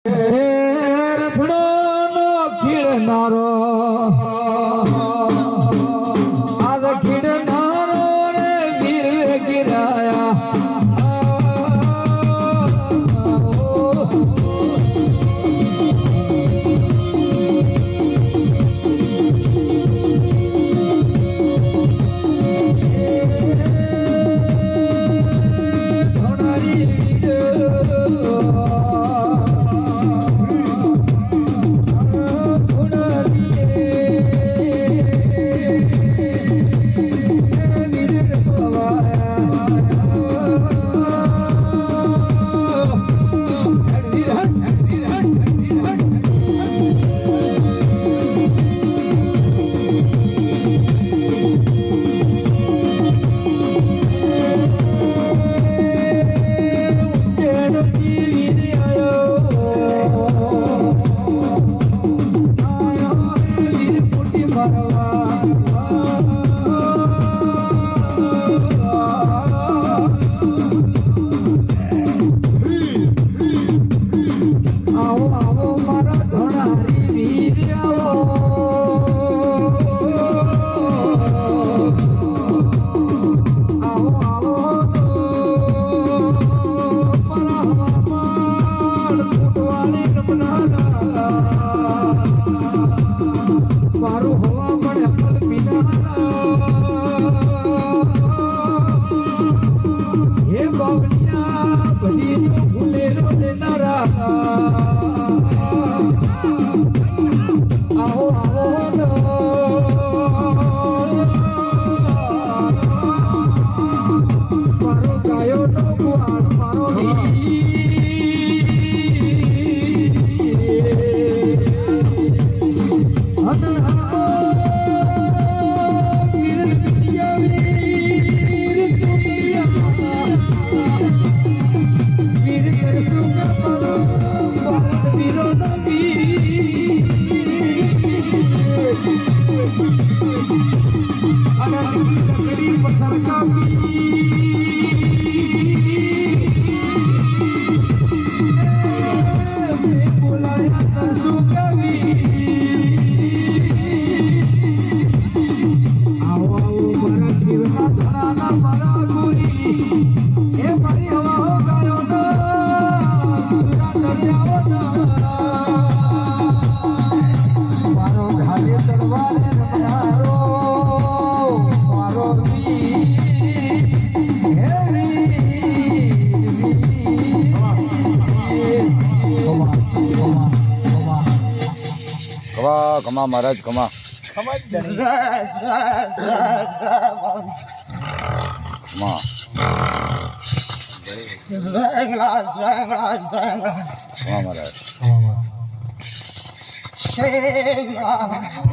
રથડો નો ખીડનારો આજ ખીડનારો રે વીર ગિરાયા કમા મહારાજ કમા કમા મહારાજ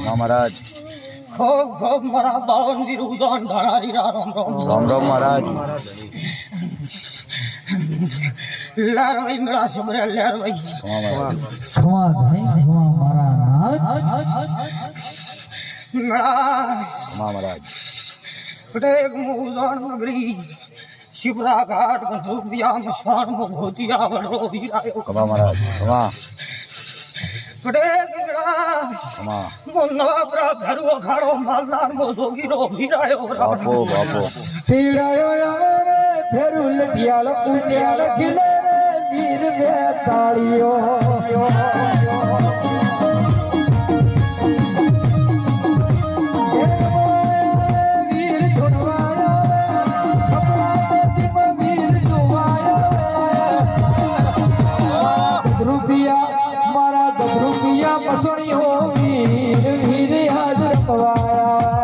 મહારાજ ખૂબ ખૂબ મારા બાવન વિરુદ્ધાન ઢાળારી રામ રામ રામ રામ મહારાજ લારવાઈ મેળા સબરે લારવાઈ ખમા ધણી ખમા મારા મેળા મહારાજ પટેક મુદાન નગરી શિવરા ઘાટ ગંધુબિયા મશાન ભોતિયા વડો વીરાયો કમા મહારાજ કમા પટેક મેળા કમા નવા પ્રા ભરવો ખાડો માલદાર મો જોગીરો વીરાયો બાપો બાપો તીડાયો આવે રે ફેરુ લટિયાળ ઉંડિયાળ ખીલે વીર બે તાળીઓ પસણી હો વીર વીર હાજર પવાયા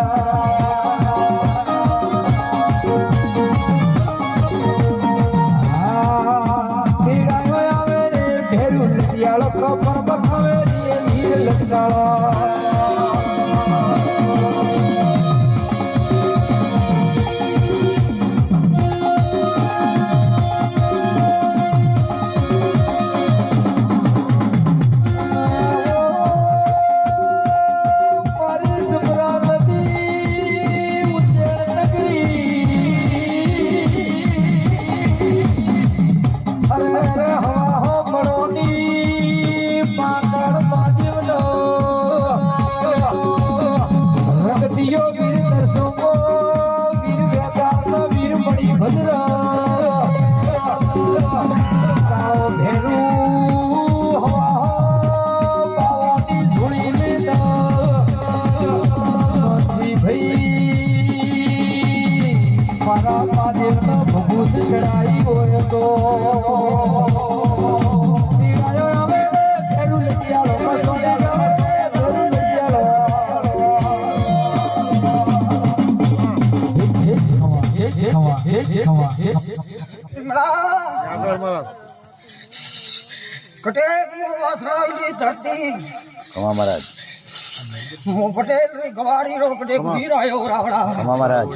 આવે રે ભેરું લટિયાળ ખબર બખાવે વીર લટકાળો કટેક મો વાસરાઈની ધરતી ખમા મહારાજ મો પટેલ રી ગવાડી રો કટેક વીર આયો રાવણા ખમા મહારાજ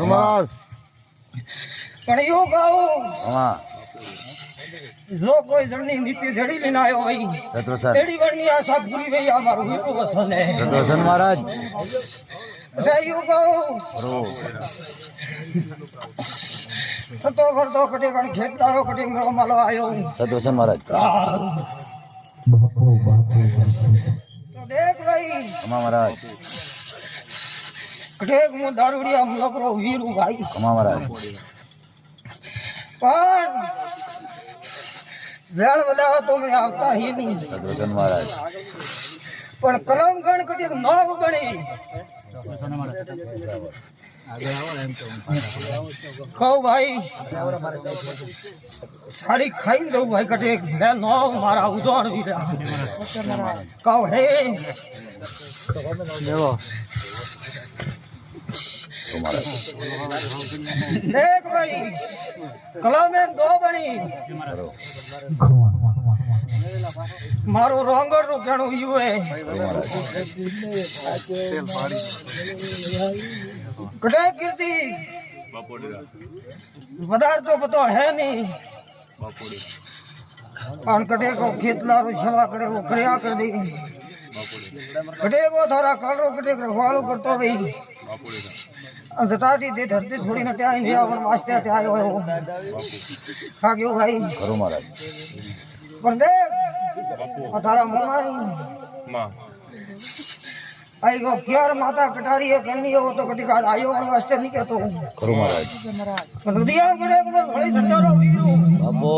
મહારાજ પણ યો ગાઓ ખમા જો કોઈ જણની નીતિ જડી લઈને આવ્યો હોય સત્વસન એડી વરની આશા પૂરી થઈ આ મારું વીરું વસન હે સત્વસન મહારાજ જય યો ગાઓ રો તો કરતો કટેક ખેતદારો કટેક મેળો માલો આયો સત્વસન મહારાજ બાપુ બાપુ તો દેખ ભાઈ ખમા મહારાજ કટેક મો દારૂડિયા મલકરો વીરું ભાઈ ખમા મહારાજ પણ વેળ વધાવો તો મેં આવતા હી નહીં સત્વસન મહારાજ પણ કલમ ગણ કટેક નાવ બની કહું ભાઈ સાડી ખાઈ દઉં ભાઈ કટેક લે નો મારા ઉદોણ વીરા કહું હે તો મહારાજ દેખ ભાઈ કલમે દો બની કરો મારો રોંગર નું ઘણું યુ હે કટેક કીર્તિ વધાર તો પતો હે નહીં પણ કટેક ખેતલારો સેવા કરે वो કર્યા कर दी કટેક वो थारा कालो कटेक रखवालो करतो भाई अंधटाटी दे धरती छोड़ी न ट्याई जे अपन वास्ते ते आयो हो खा गयो भाई કરો મહારાજ પણ દેખ थारा मोमाई आई गो क्यार माता कटारी है करनी हो तो कटी आज आयो अपन वास्ते नहीं कहतो કરો મહારાજ नदिया गड़े को घोड़ी झंडारो वीरू બાપો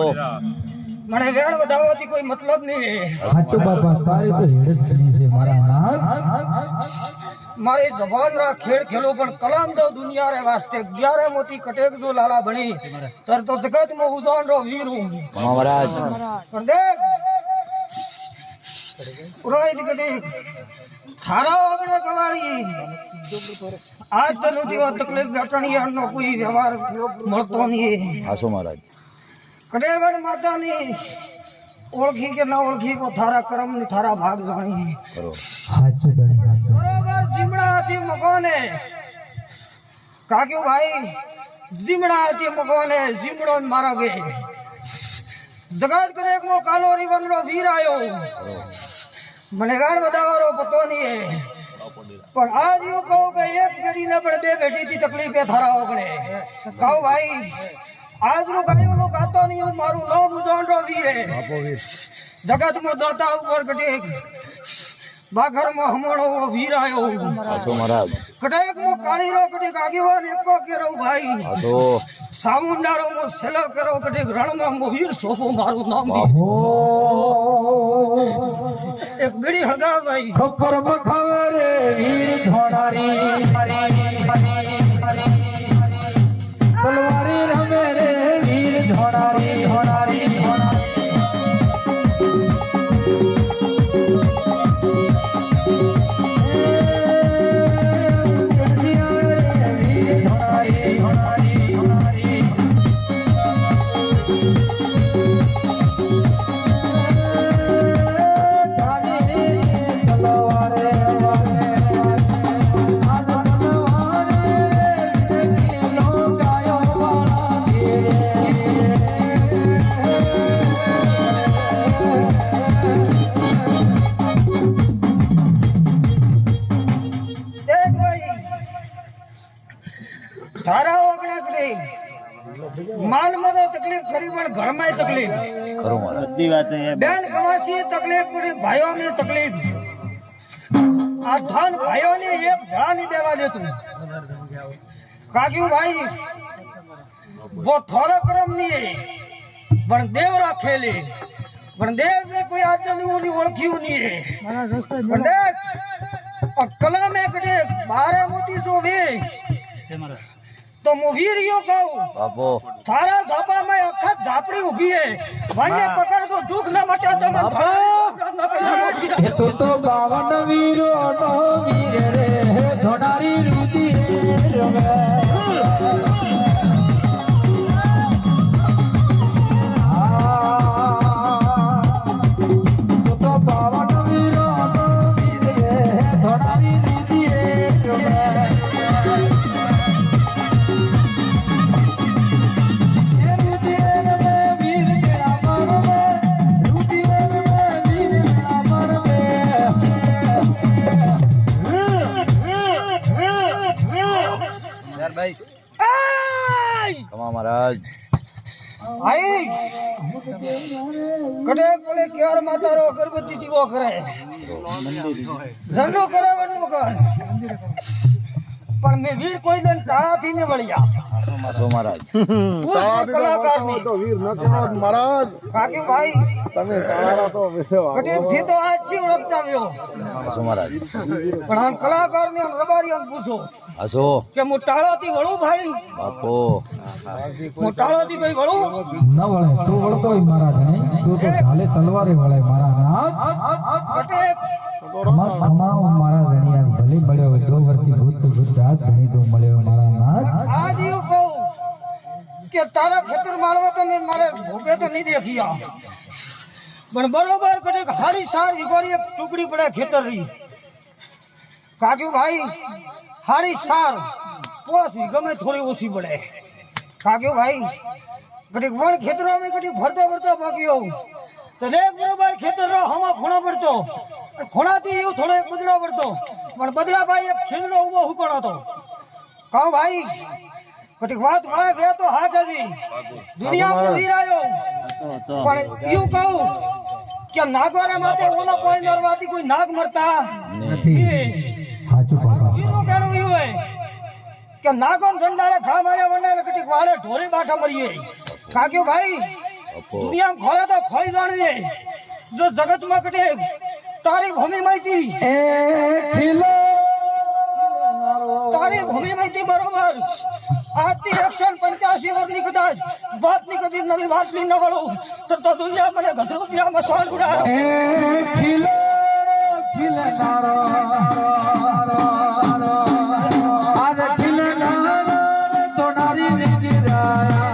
મને વેણ વધાવવાથી કોઈ મતલબ નહીં હે સાચો બાપા તારી તો હેડ જ બની છે મારા નાથ મારી જબાન રા ખેડ ખેલો પણ કલામ દો દુનિયા રે વાસ્તે 11 મોતી કટેક જો લાલા બની તર તો જગત માં ઉજાણ રો વીરું ખમા મહારાજ પણ દેખ પુરોહિત કદી થારા આગળ કવાળી આજ તો નું દીવો તકલીફ બેઠણી નો કોઈ વ્યવહાર મળતો નહીં આસો મહારાજ કટેગણ માતાની ઓળખી કે ના ઓળખી કો થારા કર્મ ની થારા ભાગ જાણી કરો સાચો દણી સાચો બરોબર જીમડા હતી મકોને કાક્યું ભાઈ જીમડા હતી મકોને જીમડો મારા ગે જગત કરેક નો કાલો રીવનરો વીર આયો મને વેણ વધાવારો પતો નહીં હે પણ આજ એવું કહું કે એક પેઢી ને પણ બે પેઢી થી તકલીફ એ થારા ઓગળે કહું ભાઈ આજ નું ગાયો નો ગાતો નહીં હું મારું નામ ઉજાણરો વીર હે જગત માં દાતા ઉપર કટેક બાઘર માં હમણો વીર આયો આસો મહારાજ કટેક મો કાળી રો કટેક આગેવાન એકો કેરો ભાઈ આસો સામુંડારો મો સેલો કરો કટેક રણ માં મો વીર સોપો મારું નામ દી બાપો એક બીડી હળગા ભાઈ ખબર મખાવે રે વીર ધોણારી તલવારી રમે રે વીર ધોણારી ધોણારી દેખ ભાઈ થારા ઓગણે કટે માલ માં તો તકલીફ ખરી પણ ઘર માં તકલીફ કરો મહારાજ બેન કવાસી તકલીફ પડી ભાઈઓ ની તકલીફ આ ધન ભાઈઓ ને એક ભા નહીં દેવા દેતું કાક્યું ભાઈ वो થોડો કર્મ નહીં પણ દેવ રાખેલી પણ દેવ ને કોઈ આજની ઓળખ્યું નહીં પણ દેખ કલા में कटे 12 मोती जो वे तो मुवीरियो कहूं બાપો थारा धापा में अखत झापड़ी उगी है वन्य पकड़ तो दुख न मटे तो मैं એ તો 52 વીરો નો વીર રે ધોણારી રુધિર રમે महाराज आई कटे बोले क्यार माता रो अगरबत्ती थी वो करे झंडो करे वंडो कर पर मैं वीर कोई दिन टाळा थी ने वळिया असो महाराज कलाकार ने તો વીર ન કહેવાય મહારાજ કાકે ભાઈ તમે તારા તો વિશ્વાસ કટે થી તો આજ થી ઓળખતા આવ્યો असो महाराज પણ આ કલાકાર ને રબારી આમ પૂછો असो કે હું ટાળા થી વળું ભાઈ बापो હું ટાળા થી ભાઈ વળું ન વળે તું વળતો હોય મારા ધણી તું તો ઝાલે તલવારે વળે મારા નાથ કટે ખમાઓ મારા ધણીયા ભલે મળ્યો જો વર્તી ભૂત ભૂત હાથ ધણી તો મળ્યો મારા નાથ आज यूं कहूं कि तारा खेतर मारवा तो मैं मारे भोगे तो नहीं देखिया पण बरोबर कटे हारी सार विगोरी एक टुकड़ी पड़े खेतर री काक्यू भाई हारी सार पोस गमे थोड़ी ओसी पड़े काक्यू भाई कटे वन खेतरों में कटे भरतो भरतो बाकी हो तो देख बरोबर खेतर रो हमा खोणा पड़तो खोणा थी यूं थोड़ो एक बदला पड़तो पण बदला भाई एक खिलड़ो उबो हुकणो तो कहूं भाई कटिक बात भाई वे तो हा कदी दुनिया में वीर आयो पण यूं कहूं कि नागवारा माते ओला कोई नरवाती कोई नाग मरता નથી સાચું બાપા यूं कहणो यूं है कि नागोन झंडाले खा मारे वने कटिक वाले ढोरे बाठा मरिए काक्यो भाई बापो दुनिया में खोले तो खोई जाने जो जगत में कटे तारी भूमि में थी એ ખીલો तारी भूमि में थी बरोबर आती 185 वर्षनी कदाच बात नहीं कदी नवी बात नहीं न वळो तो दुनिया मने गधरो पिया मसाल उड़ायो એ ખીલો ખીલનારો આજ ખીલનારો તો નારી વિગરાયા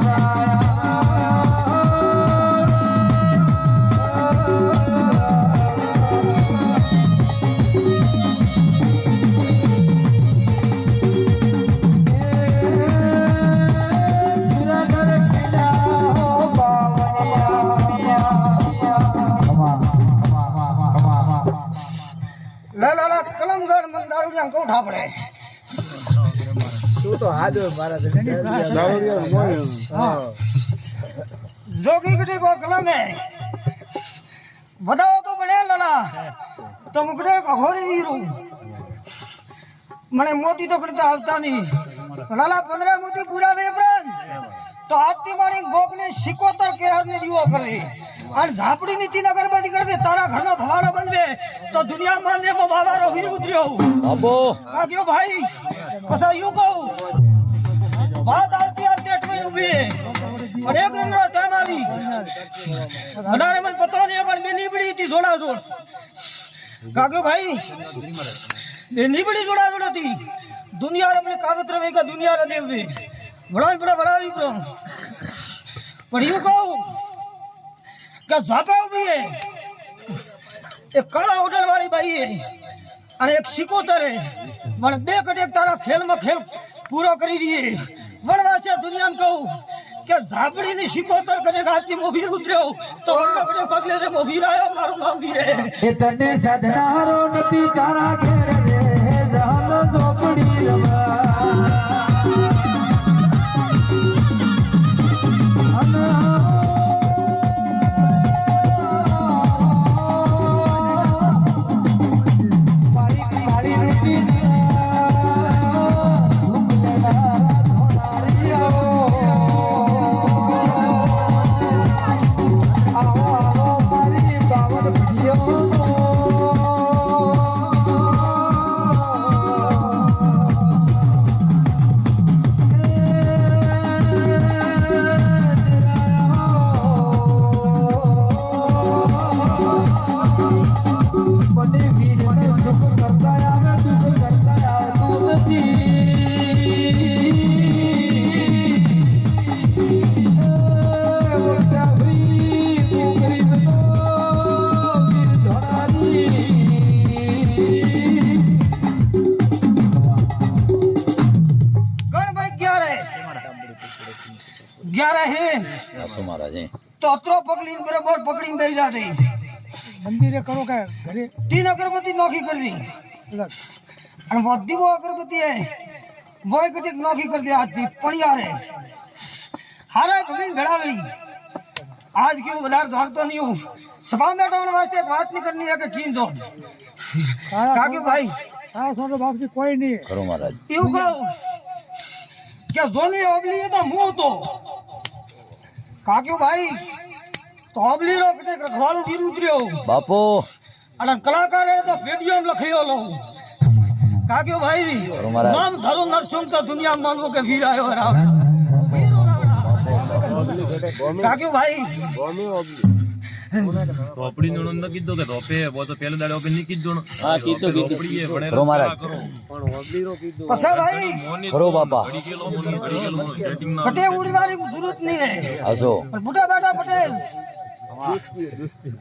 ला ला ला कलमगढ़ मंदारू ने अंको उठा पड़े जोगी कटे को कलम है बताओ तो बड़े लाला तो मुकड़े को होरी वीरू मने मोती तो करता आवता नहीं लाला 15 मोती पूरा वेपरन तो आती मारी गोप ने शिकोतर के हर ने दियो करे और झापड़ी नीति नगर बंदी कर दे तारा घर में भवाड़ा बनवे तो दुनिया माने में बाबा रो वीर उतरियो बापो काक्यो भाई पसा यूं कहूं बात आती आती अटवी उभी और एक नंबर टाइम आवी अनारे मन पता नहीं पर बेनी बड़ी थी जोड़ा जोड़ काक्यो भाई बेनी बड़ी जोड़ा जोड़ थी दुनिया रे अपने कागज रवे का दुनिया रे देवे बड़ा भी प्रो पर यूं कहूं क्या झापा भी है एक काला होटल वाली बाई है और एक सिकोतर है मन बे कटे तारा खेल में खेल पूरा करी रही है वणवा से दुनिया में कहूं क्या झापड़ी ने सिकोतर करे गाती मोभीर उतर्यो तो वणवा कटे पगले रे मोभीर आयो मारो नाम दी रे એ તને સજનારો નથી તારા ઘેર રે જામ ઝોપડી રવા असो महाराज तो अतरो पकड़ी बराबर पकड़ी बेच जाते मंदिर करो क्या घरे 3 अगरबत्ती नौकी कर दी और वधी वो अगरबत्ती है वो कटिक नौकी कर दी आज थी पड़िया रे हारे भगीन घड़ावी आज क्यों बदार जानतो नहीं हूँ सभा में बैठा वास्ते बात नहीं करनी है कि चीन दो काक्यों भाई कोई नहीं खरो महाराज यूं कहो क्या जोनी ओबली है तो मुंह तो काक्यों भाई तो ओबली रो कटे रखवाड़ू वीर उतरियो बापो અને કલાકાર એ તો વિડિયો લખ્યો લો કાક્યો ભાઈ ખરો महाराज નામ ધરો નરસિંહ તો દુનિયા માનવો કે વીર આયો રામ કાક્યો ભાઈ રોપડી નો ન કીધો કે રોપે બો તો પેલે દાડે ઓકે ની કીધો હા કીધું રોપડી એ ભણે ખરો महाराજ પસા ભાઈ ખરો બાપા કટે ઉડીવાની જરૂરત નહીં હે આસો પણ બુટા બેટા પટેલ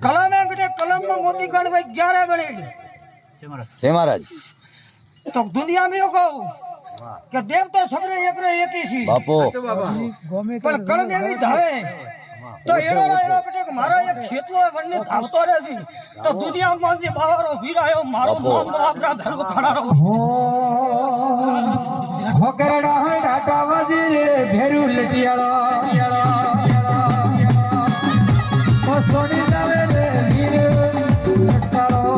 કલમ में कटे कलम में मोती गण भाई 11 बने છે महाराज तो दुनिया में यो कहूं कि देव तो सबरे एक रे एक ही सी बापो पण कण देवी धावे तो एड़ो कटे के मारा एक खेतलो वणने धावतो रे सी तो दुनिया में जी बावारो वीरायो मारो बापो। नाम आपरा धर्म खड़ा रहो हो करड़ा डाटा वजीरे भेरू लटियाला ओ सोनी नवे रे वीर लटालो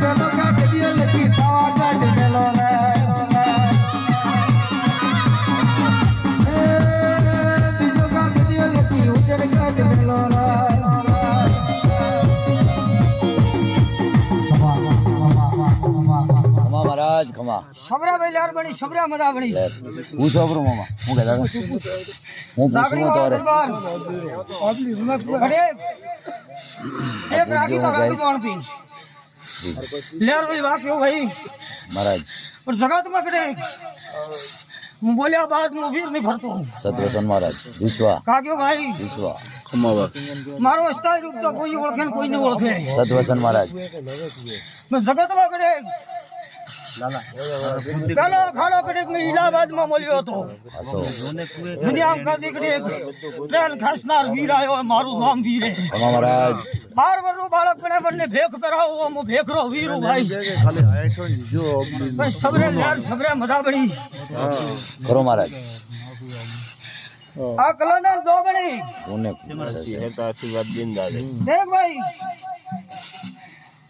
चलो का दियो लकी तावा काट मेलो रे बीजो का दियो लकी उजड़ काट मेलो रे ખમા महाराज ખમા सबरा भाई लार बनी सबरा मजा बनी લે પૂછો બ્રો મામા હું કહેતા હતા? હું लाकड़ी પૂછું वाला તારે दरबार अरे एक रागी तो रागी जानती लेर भाई वाह क्यों भाई महाराज और जगत में कटे मैं बोलिया बात मैं वीर नहीं भरतो સદવસન महाराज વિશ્વા कहा क्यों भाई વિશ્વા मारो स्थायी रूप तो कोई ओळखे ने कोई नहीं ओळखे સદવસન महाराज मैं जगत में कटे पहला अखाड़ा कटे मैं इलाहाबाद में बोलियो तो આસો दुनिया में कदी कटे ट्रेन खासनार वीर आयो है मारू नाम वीर है ખમા महाराज 12 वर्ष बालक बने बनने भेख पहराओ मु भेखरो वीर हूं भाई भाई सबरे लाल सबरे मजा बड़ी ખરો महाराज आ कलना दो बड़ी કોને देख भाई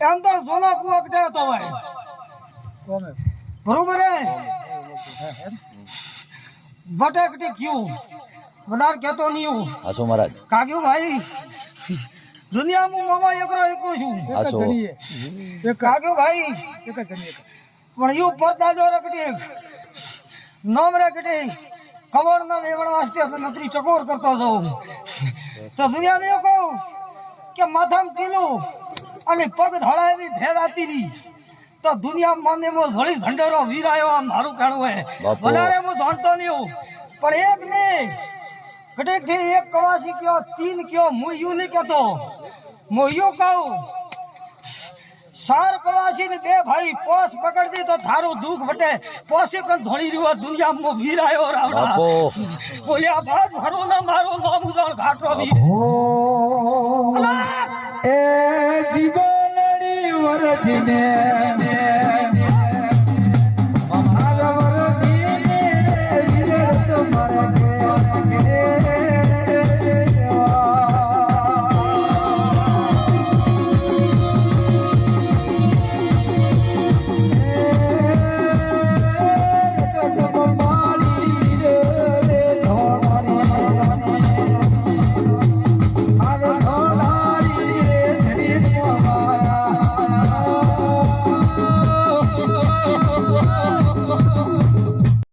एम तो सोना कुआ कटे तो भाई बरोबर है बटे कटे क्यों वदार कहतो नहीं हूं આસો महाराज काग्यो भाई दुनिया में मामा एकरो एको छू આસો काग्यो भाई पण यू पर्दा जो रखटे नाम रखटे कवर ना वेवण वास्ते अपन नतरी चकोर करता जाऊं तो दुनिया में को के माथाम टीलो અને પગ ધડાય બી ભેદ આતી રી તો દુનિયા માને મો ધળી ઝંડેરો વીર આયો આ મારું કહેણું હે બાપુ। વધારે હું જાણતો નહીં હું પણ એક ને કટેક થી એક કવાસી કયો तीन કયો હું યું નહીં કહેતો હું યું કહું सार कवासी ने बे भाई पोस पकड़ दी तो थारो दुख बटे पोसे कन धोड़ी रियो दुनिया में वीर आयो रावड़ा બાપો बोलिया बात भरो ना मारो नाम उजाड़ घाटो भी हो ए जीवलड़ी वरजने